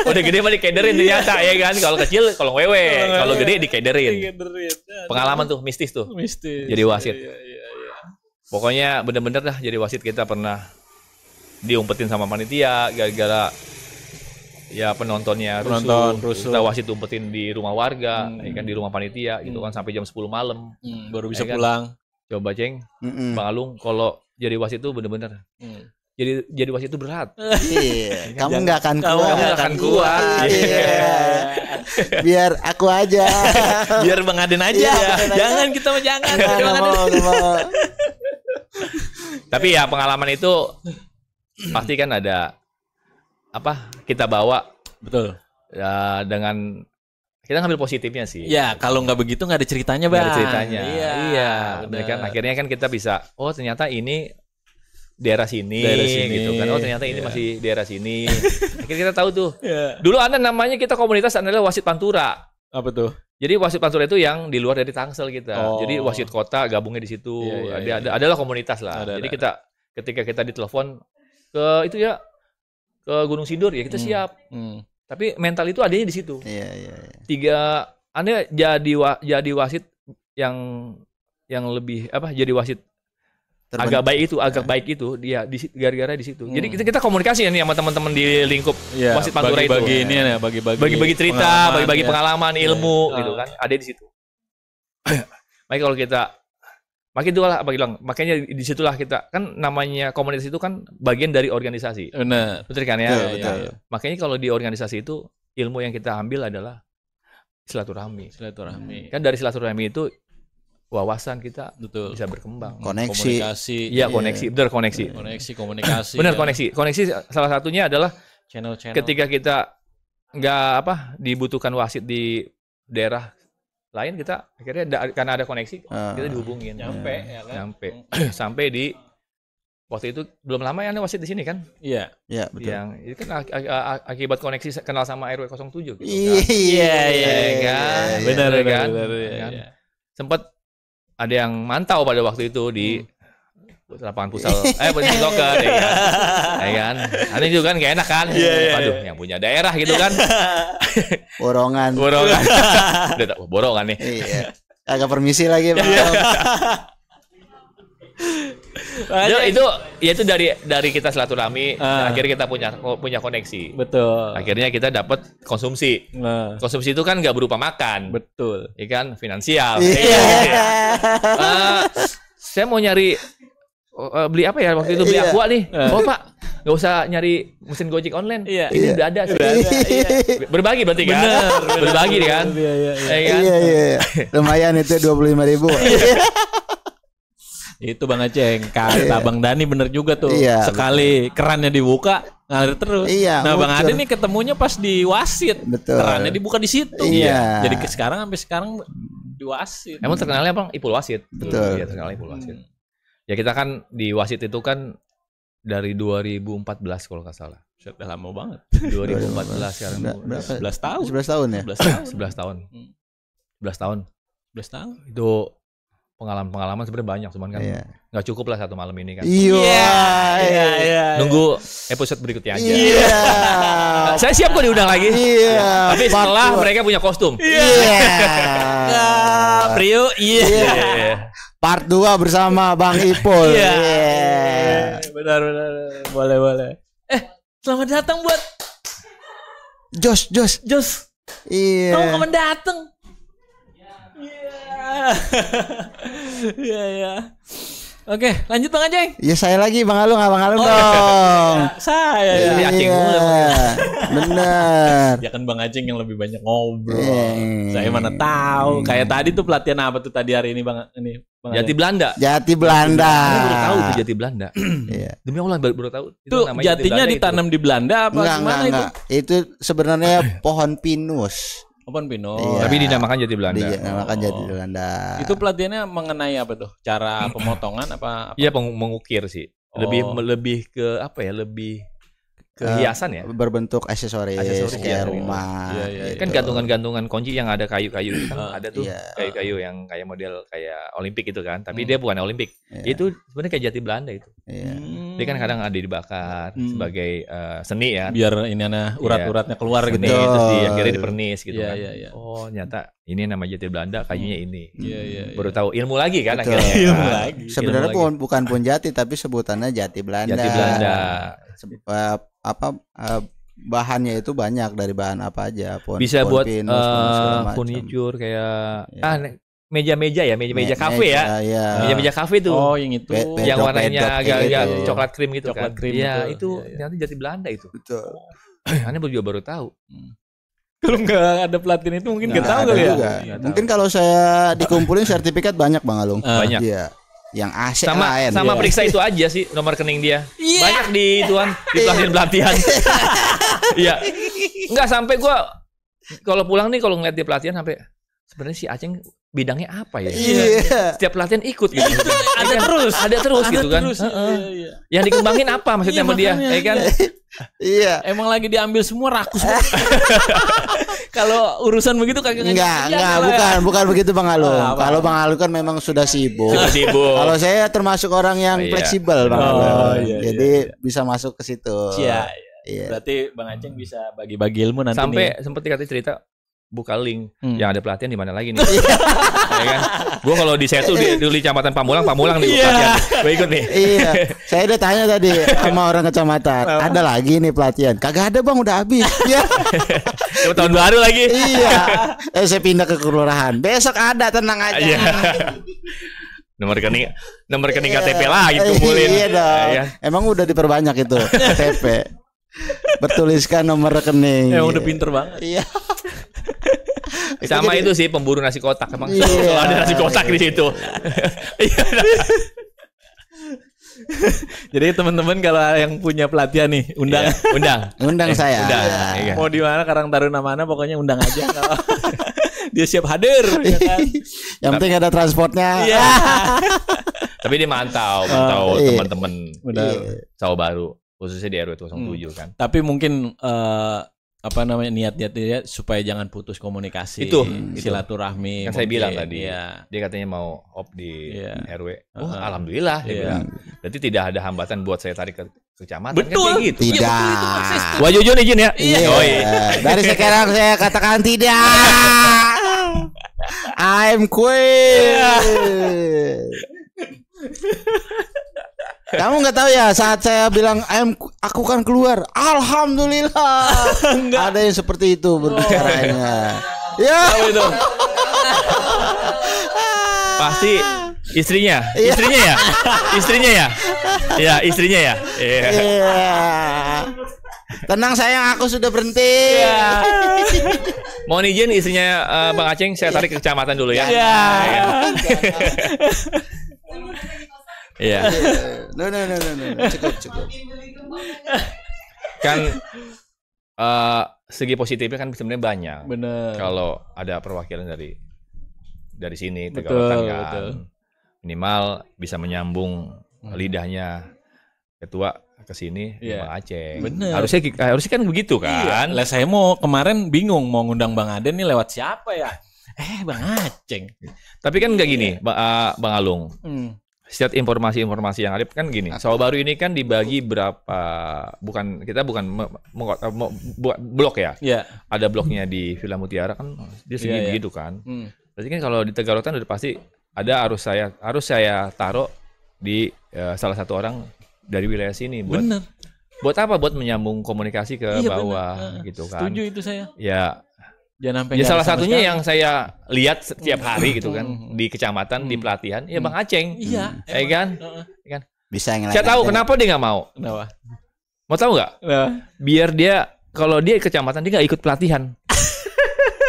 Udah gede mah dikederin ternyata ya kan. Kalau kecil kolong wewe, kalau gede dikederin. Pengalaman tuh mistis tuh. Jadi wasit. Pokoknya bener-bener dah jadi wasit kita pernah diumpetin sama panitia gara-gara ya penontonnya rusuh. Kita wasit umpetin di rumah warga, ya kan, di rumah panitia gitu kan sampai jam 10 malam. Baru bisa ya kan? pulang. Coba Ceng, Bang Alung, kalau jadi wasit itu bener-bener. Jadi wasit itu berat. Iya. Kamu nggak akan kuat. Iya. Biar aku aja. Biar Bang Aden aja. Jangan kita mah jangan. Nggak mau. Tapi ya pengalaman itu pasti kan ada kita bawa betul ya, dengan kita ngambil positifnya sih. Ya kalau nggak begitu nggak ada ceritanya, Bang. Nggak ada ceritanya. Iya. Kan akhirnya kan kita bisa ternyata ini daerah sini gitu kan. Ternyata ini masih daerah sini. Akhirnya kita tahu tuh. Dulu ada namanya kita komunitas adalah wasit Pantura. Apa tuh? Jadi wasit Pantura itu yang di luar dari Tangsel kita. Jadi wasit kota gabungnya di situ. Adalah komunitas lah. Jadi ketika kita ditelepon ke itu ya ke Gunung Sindur ya kita siap. Tapi mental itu adanya di situ. Iya. Anda jadi wasit yang lebih jadi wasit agak baik itu dia gara-gara di situ. Jadi kita komunikasi nih sama teman-teman di lingkup wasit Pantura itu. Bagi-bagi cerita, bagi-bagi pengalaman, ilmu gitu kan. Ada di situ. Makanya kalau kita makanya disitulah kita kan namanya komunitas itu kan bagian dari organisasi. Betul kan ya? Betul. Makanya kalau di organisasi itu ilmu yang kita ambil adalah silaturahmi. Kan dari silaturahmi itu wawasan kita bisa berkembang. Komunikasi. Iya, koneksi. Benar, koneksi. Komunikasi. Benar, koneksi. Koneksi salah satunya adalah channel-channel. Ketika kita nggak dibutuhkan wasit di daerah lain, kita akhirnya karena ada koneksi kita dihubungin nyampe sampai di waktu itu belum lama ya wasit di sini kan. Iya betul. Yang itu kan akibat koneksi kenal sama RW 07 gitu kan. Iya benar kan. Sempat ada yang mantau pada waktu itu di lapangan futsal, futsal soccer, ya kan? Aneh juga kan, gak enak kan? Aduh, yang punya daerah gitu kan? Borongan. Borongan nih. Iya. Agak permisi lagi, Bang. itu dari kita silaturahmi, akhirnya kita punya koneksi. Betul. Akhirnya kita dapat konsumsi. Konsumsi itu kan nggak berupa makan. Betul. Ya kan, finansial. Saya mau nyari beli apa ya waktu itu, beli aqua nih. Oh Pak, nggak usah nyari mesin Gojek online. Ini udah ada. Berbagi berarti kan? Berbagi kan? Iya. Lumayan itu 25.000. Itu Bang Aceng, kata Bang Dani bener juga tuh. Sekali kerannya dibuka, ngalir terus. Nah Bang Ade nih ketemunya pas di wasit. Kerannya dibuka di situ. Jadi sekarang sampai sekarang di wasit. Emang terkenalnya Bang Ipul Wasit. Betul. Iya, terkenalnya Ipul Wasit. Ya kita kan di wasit itu kan dari 2014 kalau nggak salah. Sudah lama banget. 2014 sekarang 11 tahun. 11 tahun ya? 11 tahun. 11 tahun. Itu pengalaman sebenarnya banyak, cuman kan nggak cukup lah satu malam ini kan. Iya. Nunggu episode berikutnya aja. Saya siap kok diundang lagi. Tapi setelah mereka punya kostum. Prio. Part 2 bersama Bang Ipul. Benar. Boleh. Selamat datang buat Jos. Iya. Kamu kapan datang? Iya. Oke, lanjut Bang Aceng. Ya saya lagi Bang Alung dong. Saya ya. Aceng mulu. Bener. Ya kan Bang Aceng yang lebih banyak ngobrol. Saya mana tahu. Kayak tadi tuh pelatihan apa tuh tadi hari ini Bang Jati Belanda. Jati Belanda. Baru tahu tuh Jati Belanda. Demi Allah baru tahu. Itu jatinya ditanam di Belanda apa gimana itu? Itu sebenarnya pohon pinus. Pohon pinus. Tapi dinamakan Jati Belanda. Dinamakan Jati Belanda. Itu pelatihannya mengenai apa tuh? Cara pemotongan apa? Iya, mengukir sih. Lebih ke apa ya? Lebih ke hiasan ya. Berbentuk aksesoris kayak rumah. Kan gantungan-gantungan kunci yang ada kayu-kayu kan ada tuh kayu-kayu yang kayak model kayak Olimpik itu kan. Tapi dia bukan Olimpik. Itu sebenarnya kayak Jati Belanda itu. Dia kan kadang ada dibakar sebagai seni ya. Biar ini urat-uratnya keluar gitu. Terus akhirnya dipernis gitu kan. Oh, nyata ini nama Jati Belanda, kayunya ini. Baru tahu ilmu lagi kan akhirnya. Ilmu lagi. Sebenarnya bukan pun jati tapi sebutannya Jati Belanda. Jati Belanda. Bahannya itu banyak, dari bahan apa aja. Bisa buat furniture kayak meja-meja ya, meja-meja kafe ya. Meja-meja kafe tuh. Oh, yang itu. Yang warnanya agak coklat krim gitu kan. Iya, itu ternyata Jati Belanda itu. Betul. Aneh baru tahu. Kalau nggak ada pelatihan itu mungkin nggak tahu kali ya. Mungkin kalau saya dikumpulin sertifikat banyak Bang Alung. Banyak. Iya. Yang AC sama periksa itu aja sih nomor rekening dia. Banyak di pelatihan. Iya. Enggak sampai gua kalau pulang nih kalau ngeliat dia pelatihan sampai sebenarnya si Aceng bidangnya apa ya? Setiap pelatihan ikut gitu. Ada terus gitu kan. Yang dikembangin apa maksudnya sama dia? Ya kan? Iya. Emang lagi diambil semua rakus. Kalau urusan begitu kagak bukan begitu Bang Alung. Kalau Bang Alung kan memang sudah sibuk. Kalau saya termasuk orang yang fleksibel Bang Alung. Jadi bisa masuk ke situ. Iya. Berarti Bang Aceng bisa bagi-bagi ilmu nanti. Sampai sempat dikasih cerita buka link yang ada pelatihan di mana lagi nih. Ya kan? Gua kalau di Setu di Kecamatan Pamulang nih pelatihan. Gua ikut nih. Iya. Saya udah tanya tadi sama orang kecamatan, ada lagi nih pelatihan. Kagak ada Bang, udah habis. Iya. Tahun baru lagi. Iya. Saya pindah ke kelurahan. Besok ada, tenang aja. Nomor rekening KTP lagi kumpulin. Iya dong. Emang udah diperbanyak itu KTP. Bertuliskan nomor rekening. Emang udah pinter banget. Iya. Sama itu sih pemburu nasi kotak, emang ada nasi kotak di situ. Jadi teman-teman kalau yang punya pelatihan nih undang saya. Mau di mana, Karang Taruna mana, pokoknya undang aja. Dia siap hadir. Ya kan? Yang penting ada transportnya. Tapi dia mantau teman-teman Sawah Baru, khususnya di RW 07 kan. Tapi mungkin apa namanya niat-niat dia supaya jangan putus komunikasi, itu silaturahmi. Kan saya bilang tadi, ya. dia katanya mau op di RW. Oh, alhamdulillah dia bilang. Berarti tidak ada hambatan buat saya tarik ke kecamatan. Betul. Kan kayak gitu. Tidak. Wah Jujun izin ya. Dari sekarang saya katakan tidak. I'm queen. Kamu nggak tahu ya saat saya bilang aku kan keluar, alhamdulillah. Ada yang seperti itu berbicaranya. Ya. Itu. Pasti istrinya ya. Ya istrinya ya. Tenang sayang, aku sudah berhenti. Mohon izin istrinya Bang Aceng, saya tarik ke kecamatan dulu ya. Iya. No. Cukup. Kan segi positifnya kan sebenarnya banyak. Bener. Kalau ada perwakilan dari sini Tegarotan kan. Betul. Minimal bisa menyambung lidahnya ketua ke sini Bang Aceng. Bener. Harusnya kan begitu kan. Lah saya mau kemarin bingung mau ngundang Bang Aden nih lewat siapa ya? Bang Aceng. Tapi kan enggak gini, Bang Alung. Setiap informasi yang ada kan gini. Sawah Baru ini kan dibagi berapa? Kita bukan blok ya. Ada bloknya di Villa Mutiara kan dia segi begitu kan. Berarti kan kalau di Tegarotan udah pasti ada harus saya taruh di salah satu orang dari wilayah sini buat apa? Buat menyambung komunikasi ke bawah gitu kan. Setuju itu saya. Ya. Jangan sampai salah satunya yang saya lihat setiap hari gitu kan di kecamatan di pelatihan ya Bang Aceng. Iya. Kan? Bisa yang saya tahu kenapa dia nggak mau. Kenapa? Mau tahu nggak? Biar dia kalau dia kecamatan dia nggak ikut pelatihan.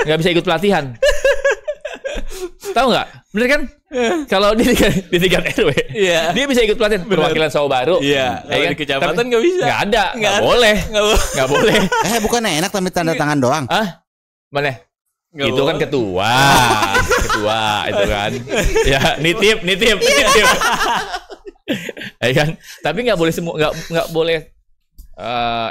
Nggak bisa ikut pelatihan. Tahu nggak? Bener kan? Kalau di tingkat RW, dia bisa ikut pelatihan perwakilan Sawah Baru. Iya. Di kecamatan nggak bisa. Nggak ada. Nggak boleh. Nggak boleh. Bukan enak tapi tanda tangan doang. Mana? Itu kan ketua itu kan. Ya, nitip. Kan? Tapi nggak boleh nggak boleh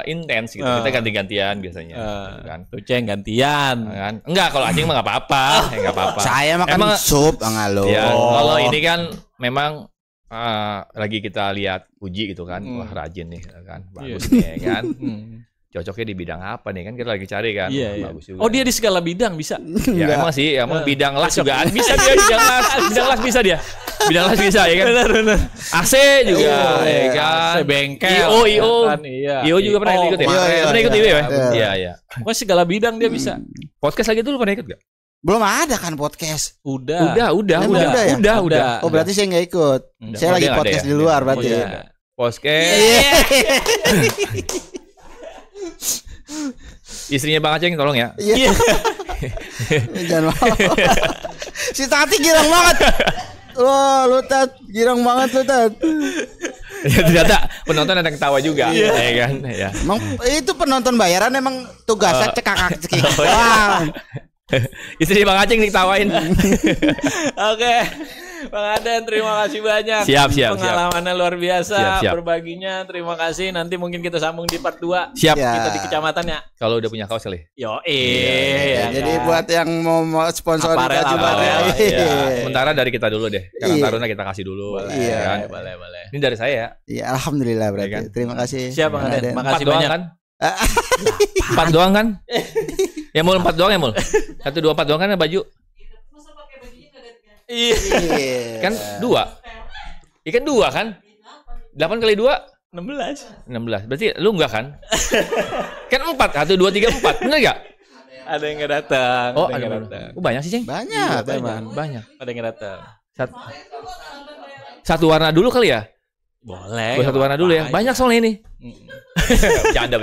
intens gitu. Kita ganti-gantian biasanya. Kan. Tuceng gantian. Kan? Enggak, kalau Aceng mah nggak apa-apa. Nggak apa-apa. Saya makan sup, Angalo. Ya, kalau ini kan memang lagi kita lihat uji gitu kan. Wah, rajin nih kan. Bagus nih kan. Cocoknya di bidang apa nih kan kita lagi cari kan. Bagus juga. Oh dia di segala bidang bisa. Ya emang sih, emang bidang las juga bisa dia bidang las bisa dia. Bidang las bisa ya kan. Benar. AC juga ya kan. AC bengkel. IO juga pernah ikut ya. Pernah ikut IO ya? Iya. Pokoknya segala bidang dia bisa. Podcast lagi dulu pernah ikut gak? Belum ada kan podcast. Udah. Oh berarti saya nggak ikut. Saya lagi podcast di luar berarti. Podcast. Istrinya Bang Aceng tolong ya. Iya. Jangan mau. Si Tati girang banget. Wah, lu Tat, girang banget lu Tat. Ternyata penonton ada ketawa juga, ya kan? Ya. Emang itu penonton bayaran emang tugasnya cekak-cekik. Istri Bang Aceng diketawain. Oke. Bang Aden terima kasih banyak. Siap. Pengalamannya luar biasa. Siap. Berbaginya terima kasih. Nanti mungkin kita sambung di part 2. Siap. Kita di kecamatan ya. Kalau udah punya kaos kali. Jadi buat yang mau sponsor aparel. Sementara dari kita dulu deh. Karena Taruna kita kasih dulu. Boleh. Ini dari saya ya. Iya, alhamdulillah berarti. Terima kasih. Siap Bang Aden. Makasih banyak. Kan? 4 doang kan? Ya Mul 4 doang ya Mul. 1 2 4 doang kan baju. Iya. Kan 2. Ikan 2 kan? 8 kali 2 16. Berarti lu enggak kan? Kan 4. 1 2 3 4. Benar enggak? Ada yang enggak datang. Oh, ada yang datang. Banyak sih, Ceng. Banyak. Banyak. Ada yang enggak datang. Satu warna dulu kali ya? Boleh. Satu warna dulu ya. Banyak soalnya ini. Bercanda.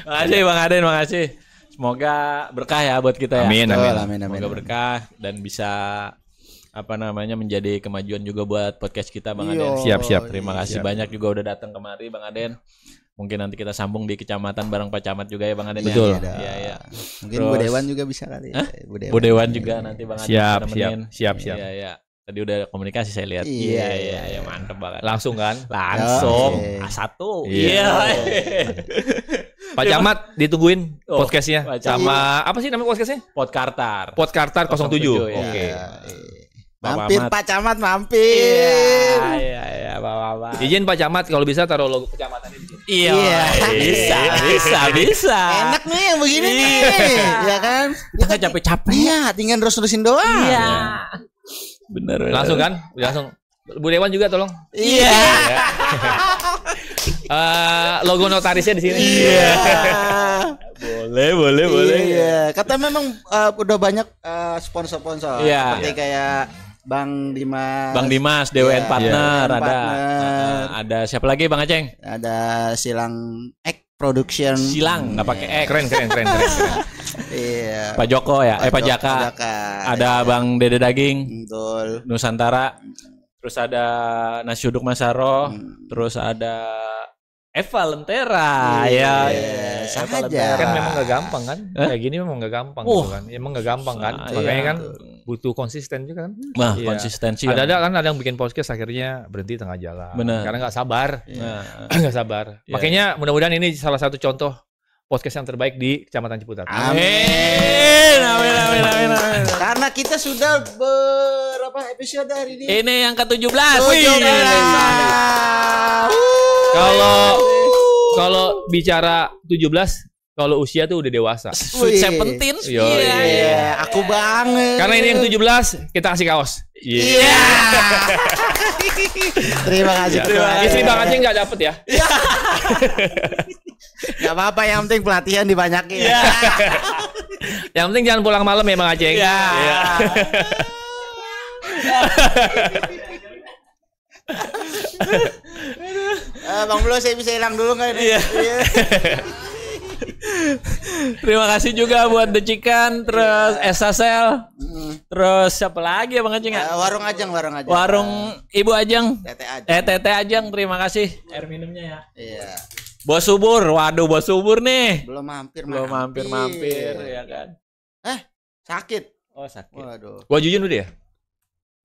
Makasih Bang Aden, makasih. Semoga berkah ya buat kita ya. Amin. Semoga berkah dan bisa menjadi kemajuan juga buat podcast kita Bang Aden. Siap. Terima kasih banyak juga udah datang kemari Bang Aden. Mungkin nanti kita sambung di kecamatan bareng Pak Camat juga ya Bang Aden. Betul. Iya. Mungkin Bu Dewan juga bisa kali. Bu Dewan juga nanti Bang Aden. Siap. Iya. Tadi udah komunikasi saya lihat. Iya, mantep banget. Langsung kan? Langsung. A1. Iya. Pak Camat ditungguin podcastnya sama Camat. apa sih nama podcastnya? Podkartar. Podkartar 07. Oke. Mampir Pak Camat, mampir. Iya, Bapak. Izin Pak Camat kalau bisa taruh logo kecamatan di sini. Iya. Bisa. Enak nih yang begini nih. Ya kan? Kita nggak capek-capek. Iya, tinggal terus-terusin doang. Iya. Bener. Langsung kan? Langsung. Bu Dewan juga tolong. Iya. Logo notarisnya di sini. Iya. Boleh. Iya. Kata memang udah banyak sponsor-sponsor. Iya. Seperti kayak Bang Dimas, DWN Iya, Partner, DWN ada. Partner. Ada siapa lagi Bang Aceng? Ada Silang Ek Production. Silang, nggak pakai X. Keren. Iya. Pak Joko ya, Pak Jaka. Ada Bang Dede Daging, Betul. Nusantara. Terus ada Nasi Uduk Masaro, terus ada Eva Lentera, Iya, Eva saja. Lentera. Kan memang nggak gampang kan? Kayak gini memang nggak gampang gitu kan. Emang nggak gampang kan? Makanya kan butuh konsisten juga kan. Nah, Iya. konsistensi. Ada kan ada yang bikin podcast akhirnya berhenti tengah jalan. Bener. Karena nggak sabar. Nah, Nggak sabar. Iya. Makanya mudah-mudahan ini salah satu contoh podcast yang terbaik di Kecamatan Ciputat. Amin. Karena kita sudah berapa episode hari ini? Ini yang ke-17. Kalau bicara 17, kalau usia tuh udah dewasa. Sweet 17. Iya, aku banget. Karena ini yang 17, kita kasih kaos. Iya. Terima kasih. Istri Bang Aceh nggak dapet ya? Gak apa-apa, yang penting pelatihan dibanyakin. Yang penting jangan pulang malam ya Bang Aceh. Iya. Bang Blo, saya bisa hilang dulu nggak ini? Iya. Terima kasih juga buat The Chicken, terus Esasel, terus siapa lagi ya Bang Aceng ya? Warung Ajeng. Warung Ibu Ajeng. Tete Ajeng. Tete Ajeng, terima kasih air minumnya ya. Iya. Bos Subur, waduh Bos Subur nih. Belum mampir Ya kan. Sakit. Oh sakit. Waduh. Wah Jujun udah ya?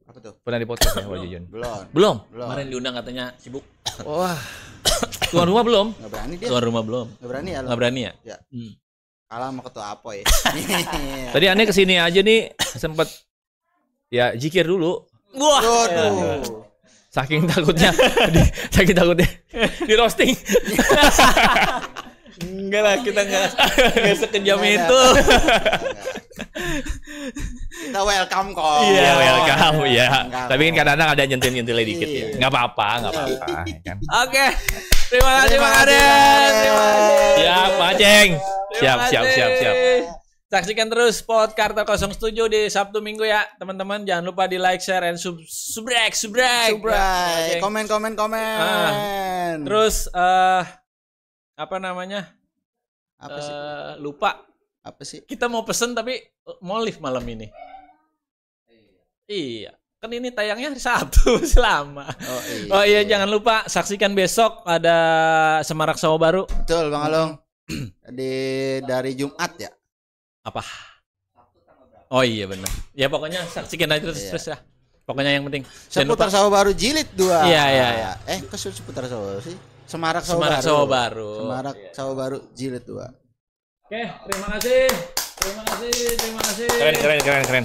Apa tuh? Pernah di podcast ya Wah Jujun? Belum. Kemarin diundang katanya sibuk. Wah. Tuan rumah belum? Nggak berani dia. Tuan rumah belum. Nggak berani ya. Ya. Kalah sama ketua Apoy. Tadi aneh kesini aja nih sempet ya zikir dulu. Wah. Waduh. Saking takutnya di roasting. Enggak lah, kita enggak sekejam itu. Kita welcome kok. Iya, welcome ya. Enggak, Tapi kan kadang-kadang ada nyentil-nyentilnya dikit ya. Enggak apa-apa ya kan. Oke. Terima kasih Bang Aden. Terima kasih. Siap, Pak Aceng. Terima Siap. kasih. Saksikan terus Podkartar 07 di Sabtu Minggu ya, teman-teman. Jangan lupa di like, share, and subscribe. Komen. Terus apa namanya? Apa sih? Lupa. Apa sih? Kita mau pesen tapi mau live malam ini. Iya. Kan ini tayangnya hari Sabtu selama. Oh iya, jangan lupa saksikan besok ada Semarak Sawah Baru. Betul, Bang Along. Dari Jumat ya. Apa? Oh iya benar. Ya pokoknya saksikan aja terus ya. Pokoknya yang penting Seputar Sawah Baru Jilid 2. Iya. Kok Seputar Sawah Baru sih? Semarak Sawah Baru. Semarak Sawah Baru Jilid 2. Oke, terima kasih. Keren.